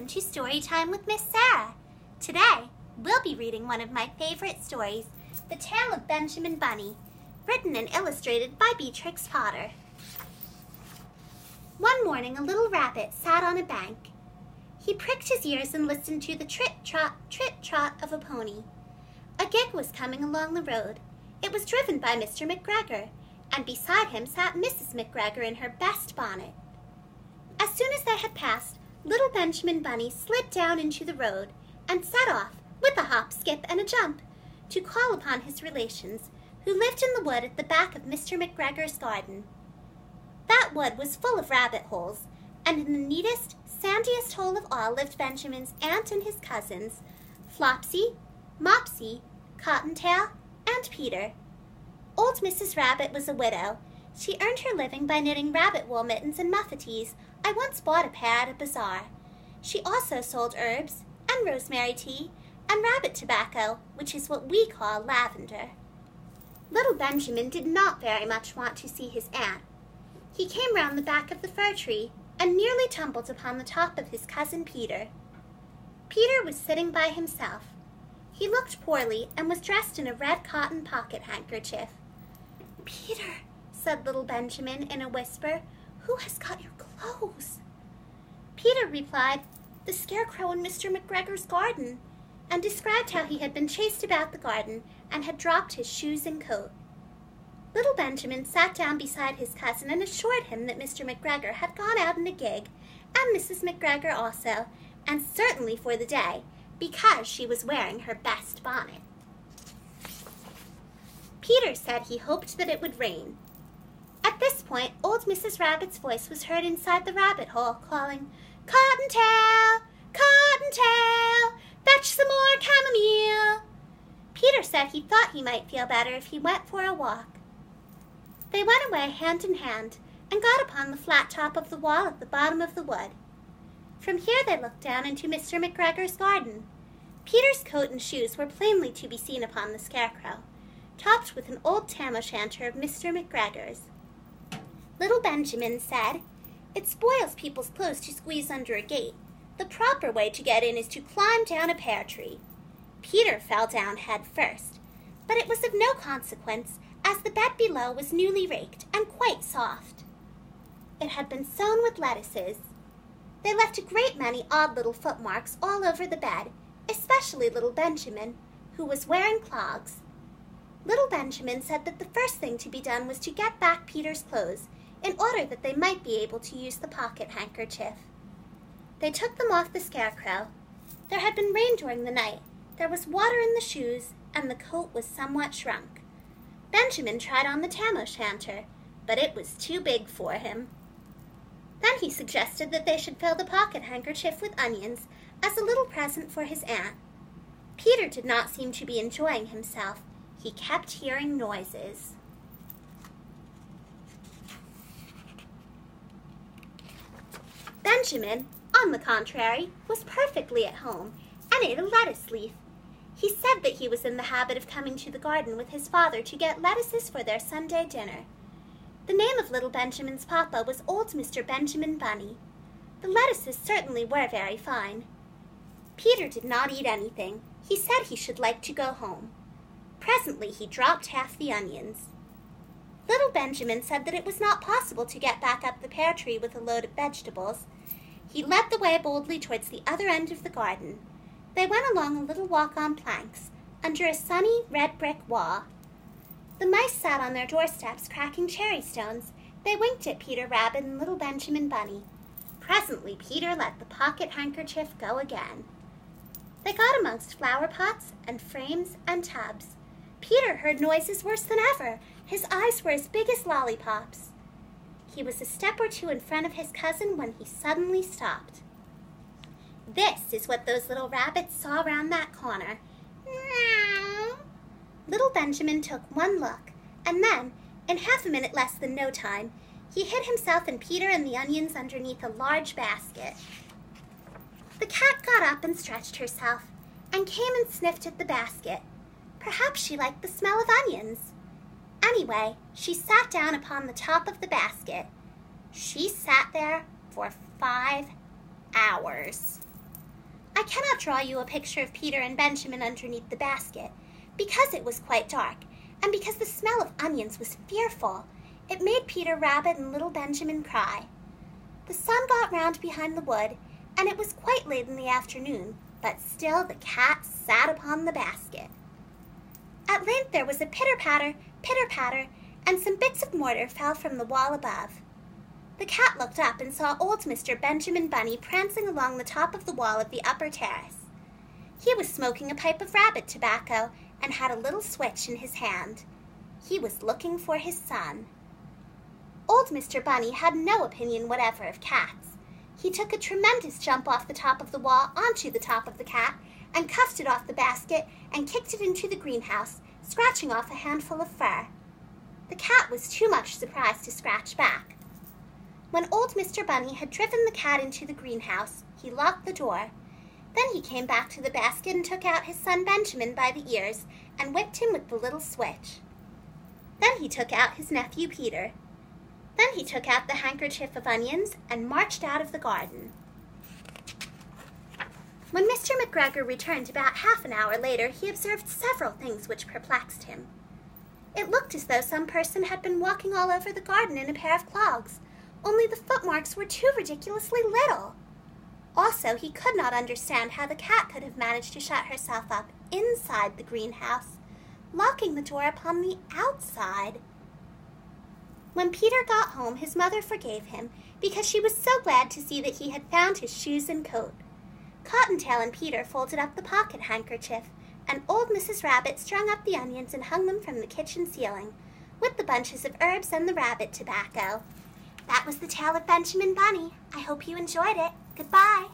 Welcome to Storytime with Miss Sarah. Today, we'll be reading one of my favorite stories, The Tale of Benjamin Bunny, written and illustrated by Beatrix Potter. One morning, a little rabbit sat on a bank. He pricked his ears and listened to the trit-trot of a pony. A gig was coming along the road. It was driven by Mr. McGregor, and beside him sat Mrs. McGregor in her best bonnet. As soon as they had passed, little Benjamin Bunny slid down into the road and set off, with a hop, skip, and a jump, to call upon his relations, who lived in the wood at the back of Mr. McGregor's garden. That wood was full of rabbit holes, and in the neatest, sandiest hole of all lived Benjamin's aunt and his cousins, Flopsy, Mopsy, Cottontail, and Peter. Old Mrs. Rabbit was a widow. She earned her living by knitting rabbit wool mittens and muffetees. I once bought a pair at a bazaar. She also sold herbs, and rosemary tea, and rabbit tobacco, which is what we call lavender. Little Benjamin did not very much want to see his aunt. He came round the back of the fir tree, and nearly tumbled upon the top of his cousin Peter. Peter was sitting by himself. He looked poorly, and was dressed in a red cotton pocket handkerchief. "Peter," said little Benjamin in a whisper, "who has got your clothes?" Peter replied, "The scarecrow in Mr. McGregor's garden," and described how he had been chased about the garden and had dropped his shoes and coat. Little Benjamin sat down beside his cousin and assured him that Mr. McGregor had gone out in a gig, and Mrs. McGregor also, and certainly for the day, because she was wearing her best bonnet. Peter said he hoped that it would rain. At this point, old Mrs. Rabbit's voice was heard inside the rabbit hole, calling, "Cottontail! Cottontail! Fetch some more chamomile!" Peter said he thought he might feel better if he went for a walk. They went away hand in hand, and got upon the flat top of the wall at the bottom of the wood. From here they looked down into Mr. McGregor's garden. Peter's coat and shoes were plainly to be seen upon the scarecrow, topped with an old tam-o'-shanter of Mr. McGregor's. Little Benjamin said, "It spoils people's clothes to squeeze under a gate. The proper way to get in is to climb down a pear tree." Peter fell down head first, but it was of no consequence, as the bed below was newly raked and quite soft. It had been sown with lettuces. They left a great many odd little footmarks all over the bed, especially little Benjamin, who was wearing clogs. Little Benjamin said that the first thing to be done was to get back Peter's clothes, in order that they might be able to use the pocket handkerchief. They took them off the scarecrow. There had been rain during the night. There was water in the shoes, and the coat was somewhat shrunk. Benjamin tried on the tam-o'-shanter, but it was too big for him. Then he suggested that they should fill the pocket handkerchief with onions as a little present for his aunt. Peter did not seem to be enjoying himself. He kept hearing noises. Benjamin, on the contrary, was perfectly at home and ate a lettuce leaf. He said that he was in the habit of coming to the garden with his father to get lettuces for their Sunday dinner. The name of little Benjamin's papa was old Mr. Benjamin Bunny. The lettuces certainly were very fine. Peter did not eat anything. He said he should like to go home. Presently he dropped half the onions. Little Benjamin said that it was not possible to get back up the pear tree with a load of vegetables. He led the way boldly towards the other end of the garden. They went along a little walk on planks, under a sunny red brick wall. The mice sat on their doorsteps cracking cherry stones. They winked at Peter Rabbit and little Benjamin Bunny. Presently Peter let the pocket handkerchief go again. They got amongst flower pots and frames and tubs. Peter heard noises worse than ever. His eyes were as big as lollipops. He was a step or two in front of his cousin when he suddenly stopped. This is what those little rabbits saw round that corner. Meow. Little Benjamin took one look, and then, in half a minute less than no time, he hid himself and Peter and the onions underneath a large basket. The cat got up and stretched herself, and came and sniffed at the basket. Perhaps she liked the smell of onions. Anyway, she sat down upon the top of the basket. She sat there for 5 hours. I cannot draw you a picture of Peter and Benjamin underneath the basket, because it was quite dark, and because the smell of onions was fearful. It made Peter Rabbit and little Benjamin cry. The sun got round behind the wood, and it was quite late in the afternoon, but still the cat sat upon the basket. At length there was a pitter-patter, and some bits of mortar fell from the wall above. The cat looked up and saw old Mr. Benjamin Bunny prancing along the top of the wall of the upper terrace. He was smoking a pipe of rabbit tobacco and had a little switch in his hand. He was looking for his son. Old Mr. Bunny had no opinion whatever of cats. He took a tremendous jump off the top of the wall onto the top of the cat and cuffed it off the basket and kicked it into the greenhouse, scratching off a handful of fur. The cat was too much surprised to scratch back. When old Mr. Bunny had driven the cat into the greenhouse, he locked the door. Then he came back to the basket and took out his son Benjamin by the ears and whipped him with the little switch. Then he took out his nephew Peter. Then he took out the handkerchief of onions and marched out of the garden. When Mr. McGregor returned about half an hour later, he observed several things which perplexed him. It looked as though some person had been walking all over the garden in a pair of clogs, only the footmarks were too ridiculously little. Also, he could not understand how the cat could have managed to shut herself up inside the greenhouse, locking the door upon the outside. When Peter got home, his mother forgave him, because she was so glad to see that he had found his shoes and coat. Cottontail and Peter folded up the pocket handkerchief, and old Mrs. Rabbit strung up the onions and hung them from the kitchen ceiling, with the bunches of herbs and the rabbit tobacco. That was the tale of Benjamin Bunny. I hope you enjoyed it. Goodbye.